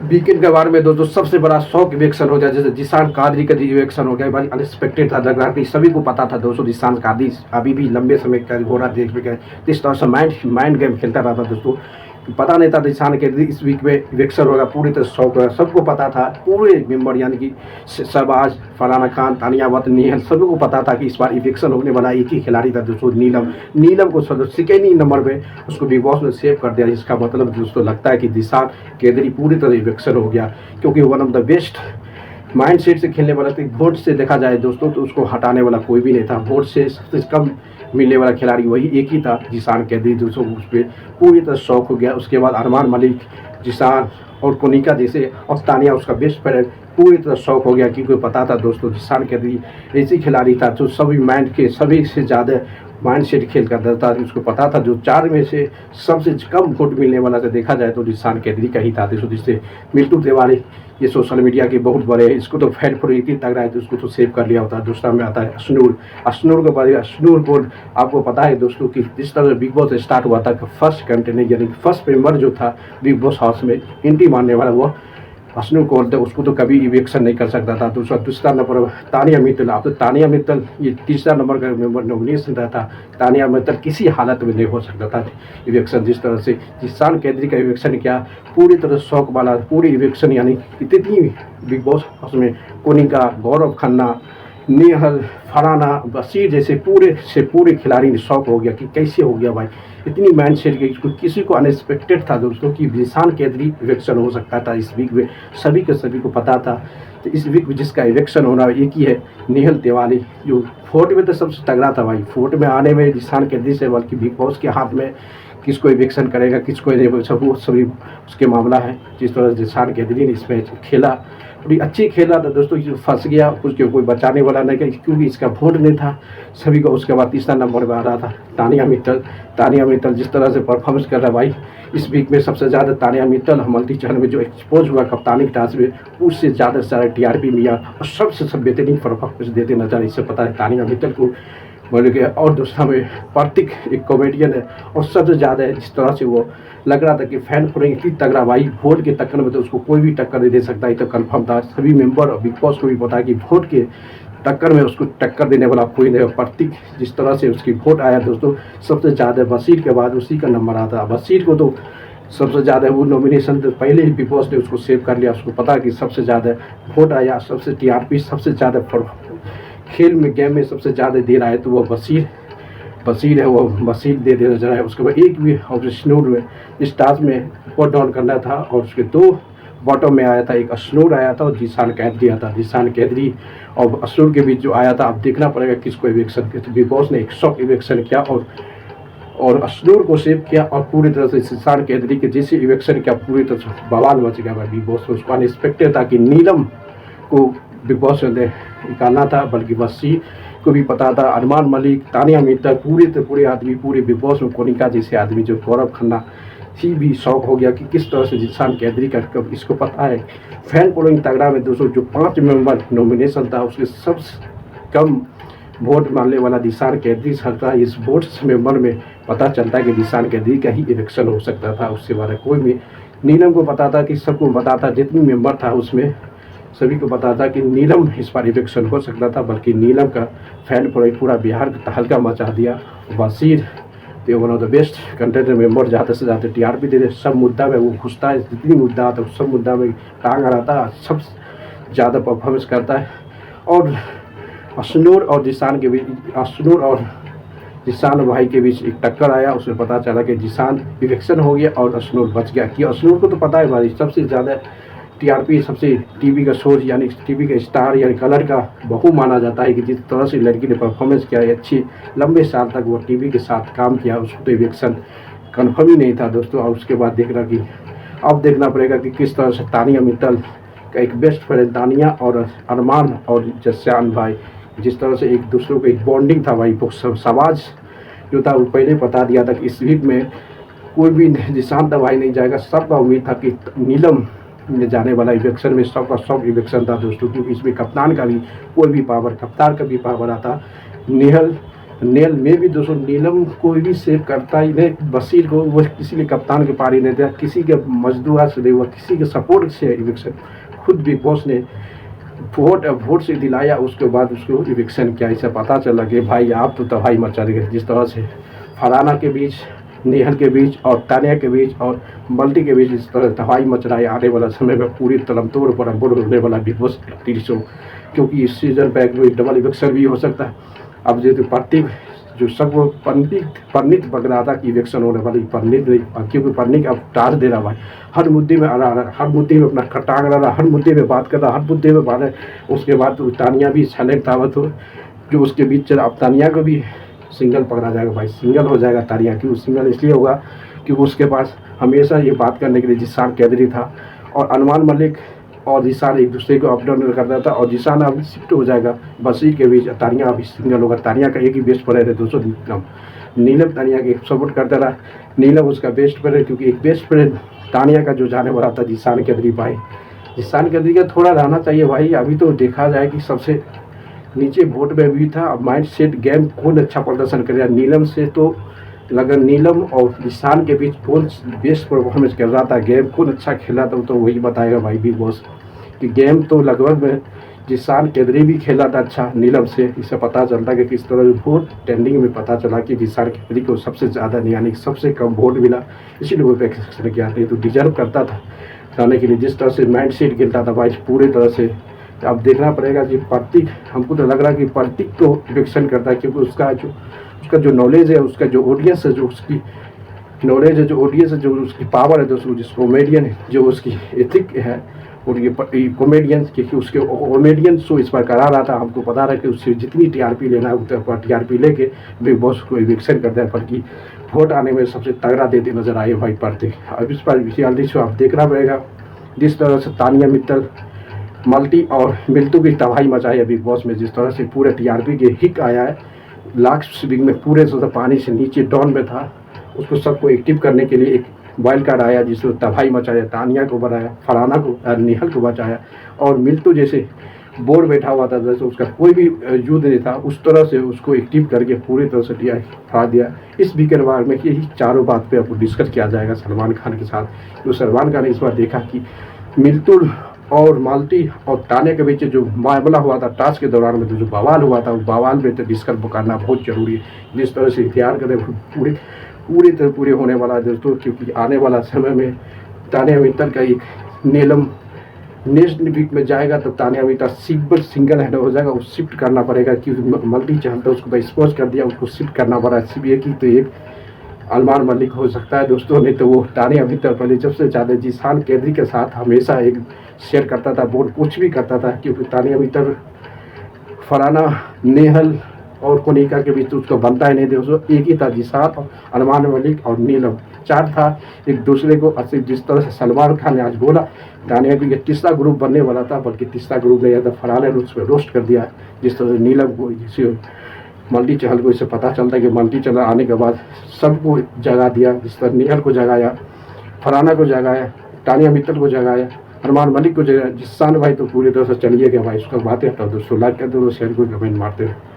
Weekend के बारे में दोस्तों सबसे बड़ा शॉक इवेक्शन हो गया, जैसे जिशान कादरी का इवेक्शन हो गया भाई, अनएक्सपेक्टेड था। लग रहा कि सभी को पता था दोस्तों जिशान कादरी अभी भी लंबे समय का घोड़ा देख में गए, इस तरह से माइंड गेम खेलता रहा था दोस्तों। पता नहीं था जिशान कादरी इस वीक में इवेक्शन होगा, पूरी तरह शौक होगा। सबको पता था, पूरे मेंबर यानी कि शहबाज, फरहाना खान, तानिया वत, नेहल, सभी को पता था कि इस बार इवेक्शन होने वाला एक ही खिलाड़ी था दोस्तों, नीलम को सेकेंड ही नंबर पे उसको बिग बॉस ने सेव कर दिया। जिसका मतलब दोस्तों लगता है कि जिशान कादरी पूरी तरह इवेक्शन हो गया, क्योंकि one of the best mind set से खेलने वाला था। वोट से देखा जाए दोस्तों तो उसको हटाने वाला कोई भी नहीं था। वोट से सबसे कम मिलने वाला खिलाड़ी वही एक ही था, जिशान कादरी। दोस्तों उस पर पूरी तरह शौक हो गया। उसके बाद अरमान मलिक, जिशान और कोनिका जैसे, और तानिया उसका बेस्ट फ्रेंड, पूरी तरह शौक हो गया, क्योंकि पता था दोस्तों जिशान कादरी ऐसी खिलाड़ी था जो सभी माइंड के सभी से ज़्यादा माइंड सेट खेल करता था। उसको पता था जो 4 में से सबसे कम वोट मिलने वाला से देखा जाए तो जिशान कादरी का ही था दोस्तों। जिससे मिल्टू तिवारी ये सोशल मीडिया के बहुत बड़े, इसको तो फैन फॉर इतनी तगड़ा है तो उसको तो सेव कर लिया होता है। दूसरा में आता है अश्नूर के बारे में। अश्नूर को आपको पता है दोस्तों कि जिस तरह बिग बॉस स्टार्ट हुआ था, फर्स्ट कंटेंट यानी फर्स्ट मेंबर जो था बिग बॉस हाउस में एंट्री मारने वाला वो अश्नूर कौर थे, उसको तो कभी इवेक्शन नहीं कर सकता था। दूसरा नंबर तानिया मित्तल। अब तो तानिया मित्तल ये तीसरा नंबर का मेंबर नॉमिनेशन था। तानिया मित्तल किसी हालत में नहीं हो सकता था इवेक्शन। जिस तरह से जिशान कादरी का इवेक्शन किया, पूरी तरह शौक वाला पूरी इवेक्शन, यानी इतनी बिग बॉस उसमें कोनिका, गौरव खन्ना, नेहल, फरहाना, बशीर जैसे पूरे खिलाड़ी ने शौक हो गया कि कैसे हो गया भाई, इतनी माइंड सेट की। किसी को अनएक्सपेक्टेड था दोस्तों कि जिशान कादरी इवेक्शन हो सकता था इस वीक में, सभी को पता था। तो इस वीक में जिसका इवेक्शन होना एक ही है, नेहल तिवारी, जो फोर्ट में तो सबसे तगड़ा था भाई। फोर्ट में आने में जिशान कादरी से बल्कि बिग बॉस के हाथ में किसको इवेक्शन करेगा किसको नहीं, सब वो सभी उसके मामला है। जिस तरह जिशान कादरी ने इसमें खेला, बड़ी अच्छी खेला था दोस्तों। फंस गया, उसके कोई बचाने वाला नहीं, क्योंकि इसका वोट नहीं था सभी को। उसके बाद तीसरा नंबर पर आ रहा था तानिया मित्तल जिस तरह से परफॉर्मेंस कर रहा भाई, इस वीक में सबसे ज़्यादा तानिया मित्तल मल्टी चैनल में जो एक्सपोज हुआ कप्तानी के टास्क में, उससे ज़्यादा से ज़्यादा TRP मिला और सबसे सब बेहतरीन परफॉर्मेंस देते नजर। इससे पता है तानिया मित्तल को बोले गया। और दूसरा में प्रतीक एक कॉमेडियन है, और सबसे ज़्यादा जिस तरह से वो लग रहा था कि फैन फॉलोइंग इतनी तगड़ा भाई, वोट के टक्कर में तो उसको कोई भी टक्कर नहीं दे सकता, ये तो कन्फर्म था। सभी मेंबर और बिग बॉस को भी पता है कि वोट के टक्कर में उसको टक्कर देने वाला कोई नहीं। प्रतीक जिस तरह से उसकी वोट आया दोस्तों, सबसे ज़्यादा बशीर के बाद उसी का नंबर आता। बशीर को तो सबसे ज़्यादा वो नॉमिनेशन तो पहले ही बिग बॉस ने उसको सेव कर लिया। उसको पता कि सबसे ज़्यादा वोट आया, सबसे TRP सबसे ज़्यादा खेल में गेम में सबसे ज़्यादा दे रहा है तो वो बशीर है, वो बशीर दे देना चाह रहा है। उसके बाद एक भी अश्नूर में इस टास्क में वोट डाउन करना था, और उसके 2 बॉटम में आया था, एक अश्नूर आया था और जिशान कादरी आया था। जिशान कादरी और अश्नूर के बीच जो आया था, अब देखना पड़ेगा किसको इवेक्शन किया। तो बिग बॉस ने एक शॉक इवेक्शन किया और अश्नूर को सेव किया, और पूरी तरह से जिशान कादरी के जैसे इवेक्शन किया, पूरी तरह से बवाल मच गया भाई बिग बॉस में। उसको अनएक्सपेक्टेड था कि नीलम को बिग बॉस ने निकालना था, बल्कि बशीर को भी पता था, अरमान मलिक, तानिया मित्तल, पूरे आदमी पूरे बिग बॉस में कोनिका जैसे आदमी, जो गौरव खन्ना ही भी शौक हो गया कि किस तरह से जिशान कादरी का इसको पता है। फैन फॉलोइंग तगड़ा में दोस्तों जो 5 मेंबर नॉमिनेशन था उसके सबसे कम वोट मानने वाला जिशान कादरी था। इस वोट मेंबर में पता चलता है कि जिशान कादरी का ही इलेक्शन हो सकता था, उससे बारे कोई भी। नीलम को पता था कि सबको पता था, जितनी मेंबर था उसमें सभी को पता था कि नीलम इस बार इलेक्शन हो सकता था, बल्कि नीलम का फैन फॉलोइंग पूरा बिहार का तहलका मचा दिया। बशीर तो one of the best content member, ज़्यादा से ज़्यादा TRP दे दे, सब मुद्दा में वो घुसता है, जितनी मुद्दा आता है सब मुद्दा में टांग अड़ाता है, सब ज़्यादा परफॉर्मेंस करता है। और अश्नूर और जिशान के बीच, अश्नूर और जिशान भाई के बीच एक टक्कर आया, उसमें पता चला कि जिशान इलेक्शन हो गया और अश्नूर बच गया। कि अश्नूर को तो पता है भाई सबसे ज़्यादा TRP, सबसे टीवी का सोर्स यानी टीवी का स्टार यानी कलर का बहू माना जाता है, कि जिस तरह से लड़की ने परफॉर्मेंस किया है अच्छी, लंबे साल तक वो टीवी के साथ काम किया, उसको तो इलेक्शन कन्फर्म ही नहीं था दोस्तों। और उसके बाद अब देखना पड़ेगा कि किस तरह से तानिया मित्तल का एक बेस्ट फ्रेंड तानिया और अरमान और जिशान भाई, जिस तरह से एक दूसरे को एक बॉन्डिंग था भाई, समाज जो था वो पहले बता दिया था कि इस वीक में कोई भी जिशान भाई नहीं जाएगा। सबका उम्मीद था कि नीलम में जाने वाला इलेक्शन में, सबका सब इलेक्शन था दोस्तों, क्योंकि इसमें कप्तान का भी कोई भी पावर, कप्तान का भी पावर आता। नेहल नेल में भी दोस्तों नीलम कोई भी सेव करता ही नहीं, बशीर को वो किसी के कप्तान के पारी नहीं दिया, किसी के मजदूर से नहीं हुआ, किसी के सपोर्ट से इविक्शन, खुद बिग बॉस ने वोट से दिलाया, उसके बाद उसको इविक्शन किया। इससे पता चला कि भाई आप तो तबाही मचा देंगे। जिस तरह से फरहाना के बीच, नेहल के बीच और तानिया के बीच और मल्टी के बीच इस तरह तबाही मच रहा है, आने वाला समय में पूरी तड़मतोड़ पर होने वाला बिग बॉस टीवी शो, क्योंकि इस सीजन बैक में डबल इविक्शन भी हो सकता है। अब जो प्रत्येक जो सब वो परनीत बग रहा था कि इलेक्शन होने वाली, परनीत नहीं, क्योंकि परनीत अब टार दे रहा भाई, हर मुद्दे में आ रहा, हर मुद्दे में अपना खटांग रहा, हर मुद्दे में बात कर रहा, हर मुद्दे में बात है। उसके बाद तो तानिया भी साइलेंट तावत हो जो उसके बीच चला। अब तानिया को भी सिंगल पकड़ा जाएगा भाई, सिंगल हो जाएगा तानिया। क्यों सिंगल इसलिए होगा क्योंकि उसके पास हमेशा ये बात करने के लिए जिसान कैदरी था और अनमान मलिक और जिसान एक दूसरे को अप डाउन करता था, और जिसान अब शिफ्ट हो जाएगा बशीर के बीच, तानिया अभी सिंगल होगा। तानिया का एक ही बेस्ट प्लेयर है दोस्तों नीलम, तानिया के सपोर्ट करता रहा, नीलम उसका बेस्ट प्लेयर, क्योंकि एक बेस्ट प्लेयर तानिया का जो जाने वाला था जिसान कैदरी भाई, जिसान कैदरी का थोड़ा रहना चाहिए भाई। अभी तो देखा जाए कि सबसे नीचे वोट में भी था। अब माइंड सेट गेम कौन अच्छा प्रदर्शन करेगा, नीलम से तो लगा, नीलम और जिसान के बीच कौन बेस्ट परफॉर्मेंस कर रहा था, गेम कौन अच्छा खेला था तो वही बताएगा भाई बिग बॉस। कि गेम तो लगभग में जिसान कैदरी भी खेला था अच्छा नीलम से। इससे पता चलता कि किस तरह वोट ट्रेंडिंग में पता चला कि जिसान कैदरी को सबसे ज़्यादा यानी सबसे कम वोट मिला, इसीलिए वो एक्सेप्शन किया था। तो डिजर्व करता था जाने के लिए, जिस तरह से माइंड सेट खेलता था भाई पूरे तरह से। अब देखना पड़ेगा कि प्रतीक, हमको तो लग रहा है कि प्रतीक तो इलेक्शन करता है, क्योंकि उसका जो नॉलेज है, उसका जो ऑडियंस है, जो उसकी नॉलेज है, जो ऑडियंस है, जो उसकी पावर है दोस्तों, जिस कॉमेडियन है, जो उसकी एथिक है और ये कॉमेडियन, क्योंकि उसके कॉमेडियन शो इस बार करा रहा था, हमको पता रहा कि उससे जितनी टीआरपी लेना है उतना टीआरपी लेके बिग बॉस को इलेक्शन करता है, बल्कि वोट आने में सबसे तगड़ा देते नजर आए भाई प्रतीक। अब इस बार रियलिटी शो आप देखना पड़ेगा। जिस तरह से तानिया मित्तल, मल्टी और मिल्टू की तबाही मचाई है बिग बॉस में, जिस तरह से पूरे टीआरपी के हिट आया है, लास्ट वीक में पूरे पानी से नीचे डाउन में था, उसको सबको एक्टिव करने के लिए एक वाइल्ड कार्ड आया जिसको तबाही मचाया, तानिया को बनाया, फरहाना को, नेहल को बचाया, और मिल्टू जैसे बोर बैठा हुआ था, जैसे उसका कोई भी युद्ध नहीं था, उस तरह से उसको एक्टिव करके पूरी तरह से हरा दिया। इस वीकेंड बार में यही चारों बात पे आपको डिस्कस किया जाएगा सलमान खान के साथ। तो सलमान खान ने इस बार देखा कि मिल्टू और माल्टी और ताने के बीच जो मामला हुआ था टास्क के दौरान में, तो जो बवाल हुआ था, उस बवाल में तो डिस्कस करना बहुत जरूरी है। जिस तरह से इख्तियार करें पूरी तरह पूरे होने वाला है दोस्तों, क्योंकि आने वाला समय में तानिया मित्तल का एक नीलम नेक्स्ट वीक में जाएगा, तो तानिया मित्तल सिंगल हैंड हो जाएगा, उस शिफ्ट करना पड़ेगा, क्योंकि मल्टी चाहता है उसको एक्सपोज कर दिया, उसको शिफ्ट करना पड़ा। सिर्फ एक ही तो एक अनमान मलिक हो सकता है दोस्तों, नहीं तो वो तानिया मित्तल पहले जब से ज़्यादा जिसान कैदरी के साथ हमेशा एक शेयर करता था, बोर्ड कुछ भी करता था, क्योंकि तानिया मित्तल, फरहाना, नेहल और कोनिका के बीच तो उसको बनता ही नहीं दोस्तों, एक ही था जिसान और अनमान मलिक और नीलम, चार था एक दूसरे को। जिस तरह से सलमान खान ने आज बोला तानिया को, ये तीसरा ग्रुप बनने वाला था, बल्कि तीसरा ग्रुप नहीं था, फरहाना ने उसमें रोस्ट कर दिया। जिस तरह से नीलम को, जिसे मल्टी चहल को इससे पता चलता है कि मल्टी चहल आने के बाद सबको जगा दिया, जिस तरह नेहल को जगाया, फरहाना को जगाया, तानिया मित्तल को जगाया, अरमान मलिक को जगाया, जिसान भाई तो पूरी तरह से चलिए गया भाई। उसका बातें हटा दोस्तों, लाइक कर दो, शेयर को कमेंट मारते हैं।